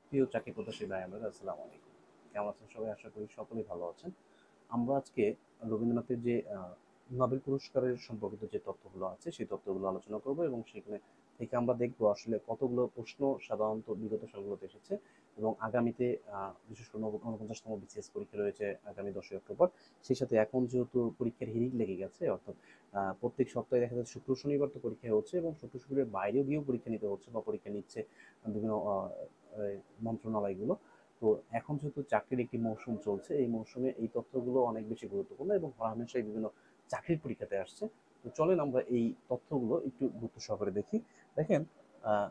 প্রিয় চাকরি প্রত্যাশী ভাই আমরা আসসালামু আলাইকুম। কেমন আছেন সবাই? আশা করি সকলেই ভালো আছেন। আমরা আজকে রবীন্দ্রনাথের যে নোবেল পুরস্কারের সম্পর্কিত যে তথ্যগুলো আছে সেই তথ্যগুলো আলোচনা করব এবং সেখানে থেকে আমরা দেখব আসলে কতগুলো প্রশ্ন সাধারণত বিগত সালগুলোতে এসেছে এবং আগামীতে বিশেষ করে ৪৯তম বিসিএস পরীক্ষা রয়েছে আগামী ১০ই অক্টোবর। সেই সাথে এখন যেহেতু পরীক্ষার হিড়িক লেগে গেছে, অর্থাৎ প্রত্যেক সপ্তাহে দেখা যাচ্ছে শুক্র শনিবার তো পরীক্ষা হচ্ছে এবং শুক্র শনিবার বাইরেও গিয়েও পরীক্ষা নিতে হচ্ছে বা পরীক্ষা নিচ্ছে বিভিন্ন মন্ত্রণালয়গুলো। তো এখন যেহেতু চাকরির একটি মৌসুম চলছে, এই মৌসুমে এই তথ্যগুলো অনেক বেশি গুরুত্বপূর্ণ এবং হরহামেশাই বিভিন্ন চাকরির পরীক্ষাতে আসছে। তো চলেন আমরা এই তথ্যগুলো একটু গুরুত্ব সহকারে দেখি। দেখেন, আহ,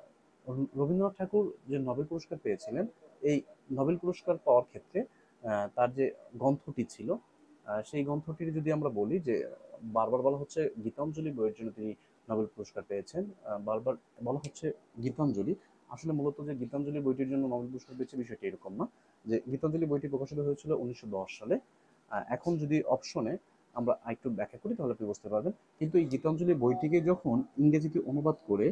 রবীন্দ্রনাথ ঠাকুর যে নোবেল পুরস্কার পেয়েছিলেন, এই নোবেল পুরস্কার পাওয়ার ক্ষেত্রে তার যে গ্রন্থটি ছিল, সেই গ্রন্থটির যদি আমরা বলি যে বারবার বলা হচ্ছে গীতাঞ্জলি বইয়ের জন্য তিনি নোবেল পুরস্কার পেয়েছেন। বারবার বলা হচ্ছে গীতাঞ্জলি। আসলে মূলত যে গীতাঞ্জলি বইটির জন্য নোবেল পুরস্কার পেয়েছে বিষয়টি এরকম না। যে গীতাঞ্জলি বইটি প্রকাশিত হয়েছিল 1910 সালে। এখন যদি অপশনে আমরা একটু ব্যাখ্যা করি তাহলে আপনি বুঝতে পারবেন। কিন্তু এই গীতাঞ্জলি বইটিকে যখন ইংরেজিতে অনুবাদ করে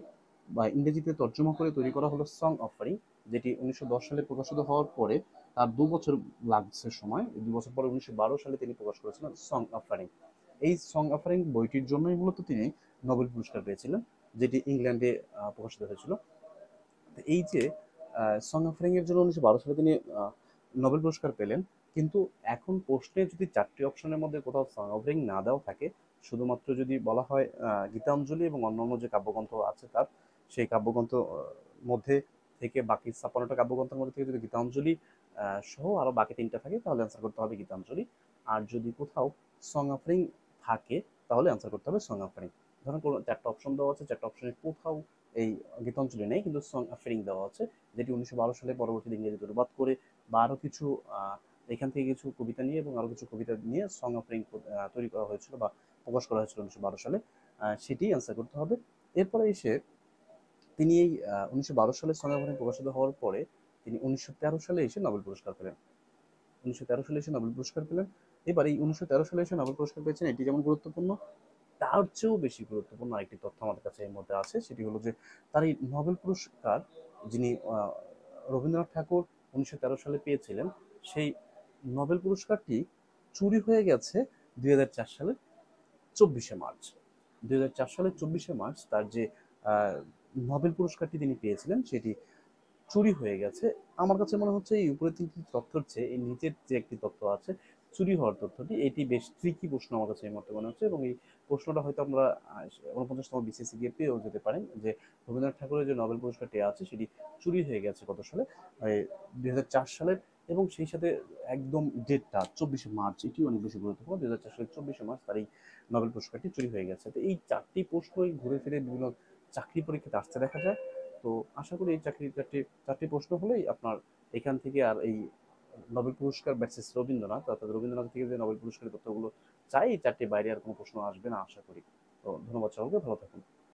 বা ইংরেজিতে তর্জমা করে তৈরি করা হলো সং অফারিং, যেটি 1910 সালে প্রকাশিত হওয়ার পরে তার 2 বছর লাগছে সময়। 2 বছর পরে 1912 সালে তিনি প্রকাশ করেছিলেন সং অফারিং। এই সং অফারিং বইটির জন্যই মূলত তিনি নোবেল পুরস্কার পেয়েছিলেন, যেটি ইংল্যান্ডে প্রকাশিত হয়েছিল। এই যে সং অফারিং এর জন্য 1912 সালে তিনি নোবেল পুরস্কার পেলেন। কিন্তু এখন প্রশ্নে যদি 4টি অপশনের মধ্যে কোথাও সং অফারিং না দেওয়া থাকে, শুধুমাত্র যদি বলা হয় গীতাঞ্জলি এবং অন্যান্য যে কাব্যগ্রন্থ আছে তার, সেই কাব্যগ্রন্থ মধ্যে থেকে বাকি 56টা কাব্যগ্রন্থের মধ্যে থেকে যদি গীতাঞ্জলি সহ আরো বাকি 3টা থাকে তাহলে অ্যান্সার করতে হবে গীতাঞ্জলি। আর যদি কোথাও সং অফারিং থাকে তাহলে অ্যান্সার করতে হবে সং অফারিং। ধরেন কোনো 4টা অপশন দেওয়া আছে, 4টা অপশনের কোথাও এই গীতাঞ্জলি নেই কিন্তু সং অফারিং দেওয়া আছে, যেটি 1912 সালে পরবর্তীতে ইংরেজিতে অনুবাদ করে বা আরো কিছু এখান থেকে কিছু কবিতা নিয়ে এবং আরো কিছু কবিতা নিয়ে সং অফারিং তৈরি করা হয়েছিল বা প্রকাশ করা হয়েছিল 1912 সালে। সেটি অ্যান্সার করতে হবে। এরপরে এসে তিনি এই 1912 সালে সং অফারিং প্রকাশিত হওয়ার পরে তিনি 1913 সালে এসে নোবেল পুরস্কার পেলেন। 1913 সালে এসে নোবেল পুরস্কার পেলেন। এবার এই 1913 সালে এসে নোবেল পুরস্কার পেয়েছেন, এটি যেমন গুরুত্বপূর্ণ, তার চেয়েও বেশি গুরুত্বপূর্ণ আরেকটি তথ্য আমাদের কাছে এর মধ্যে আছে। সেটি হলো যে তার এই নোবেল পুরস্কার যিনি রবীন্দ্রনাথ ঠাকুর 1913 সালে পেয়েছিলেন, সেই নোবেল পুরস্কারটি চুরি হয়ে গেছে 2004 সালের 24শে মার্চ। 2004 সালের 24শে মার্চ তার যে নোবেল পুরস্কারটি তিনি পেয়েছিলেন সেটি চুরি হয়ে গেছে। আমার কাছে মনে হচ্ছে এই উপরে 3টি তথ্যের চেয়ে এই নিচের যে একটি তথ্য আছে চুরি হওয়ার তথ্যটি, এটি বেশ ট্রিকি প্রশ্ন আমার কাছে এই মুহূর্তে মনে হচ্ছে এবং এই প্রশ্নটা হয়তো আমরা 49তম বিসিএস গিয়ে পেয়েও যেতে পারেন যে রবীন্দ্রনাথ ঠাকুরের যে নোবেল পুরস্কারটি আছে সেটি চুরি হয়ে গেছে কত সালে, 2004 সালের। এবং সেই সাথে একদম ডেটটা 24শে মার্চ, এটি অনেক বেশি গুরুত্বপূর্ণ। 2004 সালের 24শে মার্চ তার এই নোবেল পুরস্কারটি চুরি হয়ে গেছে। তো এই 4টি প্রশ্নই ঘুরে ফিরে বিভিন্ন চাকরি পরীক্ষাতে আসতে দেখা যায়। তো আশা করি এই চাকরির 4টি প্রশ্ন হলেই আপনার এখান থেকে আর এই নোবেল পুরস্কার ভার্সেস রবীন্দ্রনাথ, অর্থাৎ রবীন্দ্রনাথ থেকে যে নোবেল পুরস্কারের তথ্যগুলো চাই, এই 4টির বাইরে আর কোনো প্রশ্ন আসবে না আশা করি। তো ধন্যবাদ সকলকে, ভালো থাকুন।